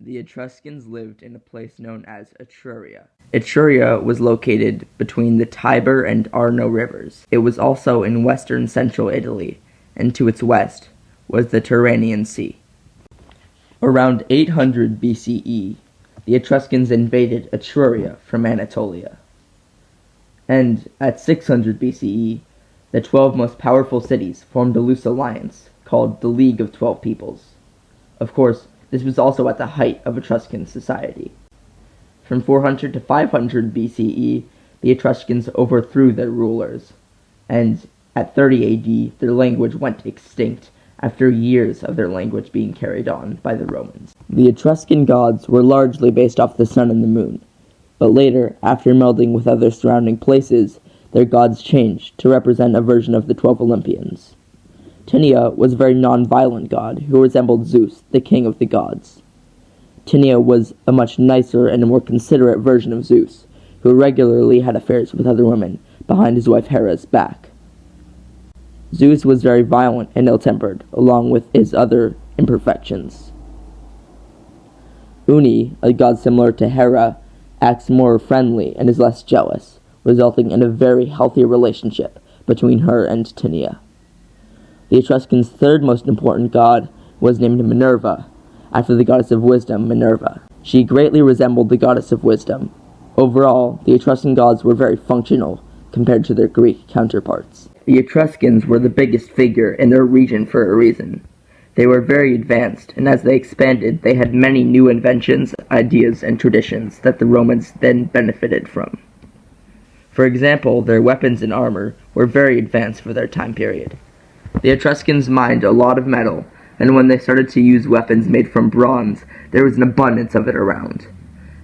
The Etruscans lived in a place known as Etruria. Etruria was located between the Tiber and Arno rivers. It was also in western central Italy, and to its west was the Tyrrhenian Sea. Around 800 BCE, the Etruscans invaded Etruria from Anatolia. And at 600 BCE, the 12 most powerful cities formed a loose alliance called the League of 12 Peoples. Of course, this was also at the height of Etruscan society. From 400 to 500 BCE, the Etruscans overthrew their rulers, and at 30 AD, their language went extinct after years of their language being carried on by the Romans. The Etruscan gods were largely based off the sun and the moon, but later, after melding with other surrounding places, their gods changed to represent a version of the 12 Olympians. Tinia was a very non-violent god who resembled Zeus, the king of the gods. Tinia was a much nicer and more considerate version of Zeus, who regularly had affairs with other women behind his wife Hera's back. Zeus was very violent and ill-tempered, along with his other imperfections. Uni, a god similar to Hera, acts more friendly and is less jealous, resulting in a very healthy relationship between her and Tinia. The Etruscans' third most important god was named Minerva, after the goddess of wisdom, Minerva. She greatly resembled the goddess of wisdom. Overall, the Etruscan gods were very functional compared to their Greek counterparts. The Etruscans were the biggest figure in their region for a reason. They were very advanced, and as they expanded, they had many new inventions, ideas, and traditions that the Romans then benefited from. For example, their weapons and armor were very advanced for their time period. The Etruscans mined a lot of metal, and when they started to use weapons made from bronze, there was an abundance of it around.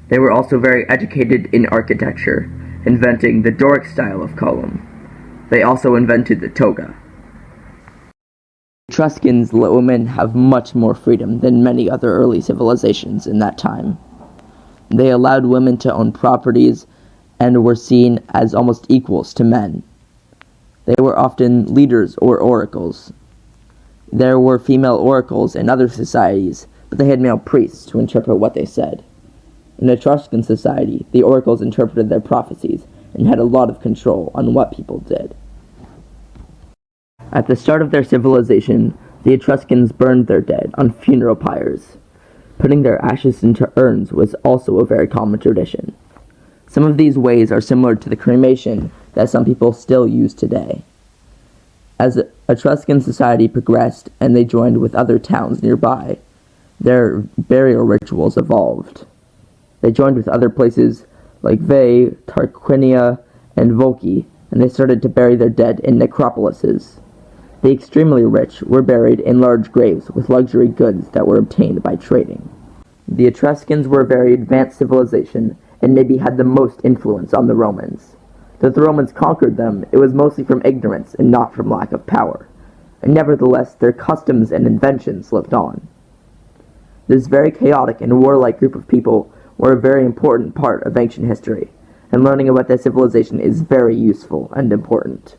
They were also very educated in architecture, inventing the Doric style of column. They also invented the toga. Etruscans let women have much more freedom than many other early civilizations in that time. They allowed women to own properties and were seen as almost equals to men. They were often leaders or oracles. There were female oracles in other societies, but they had male priests to interpret what they said. In Etruscan society, the oracles interpreted their prophecies and had a lot of control on what people did. At the start of their civilization, the Etruscans burned their dead on funeral pyres. Putting their ashes into urns was also a very common tradition. Some of these ways are similar to the cremation that some people still use today. As Etruscan society progressed and they joined with other towns nearby, their burial rituals evolved. They joined with other places like Veii, Tarquinia, and Volci, and they started to bury their dead in necropolises. The extremely rich were buried in large graves with luxury goods that were obtained by trading. The Etruscans were a very advanced civilization and maybe had the most influence on the Romans. Though the Romans conquered them, it was mostly from ignorance and not from lack of power. And nevertheless, their customs and inventions lived on. This very chaotic and warlike group of people were a very important part of ancient history, and learning about their civilization is very useful and important.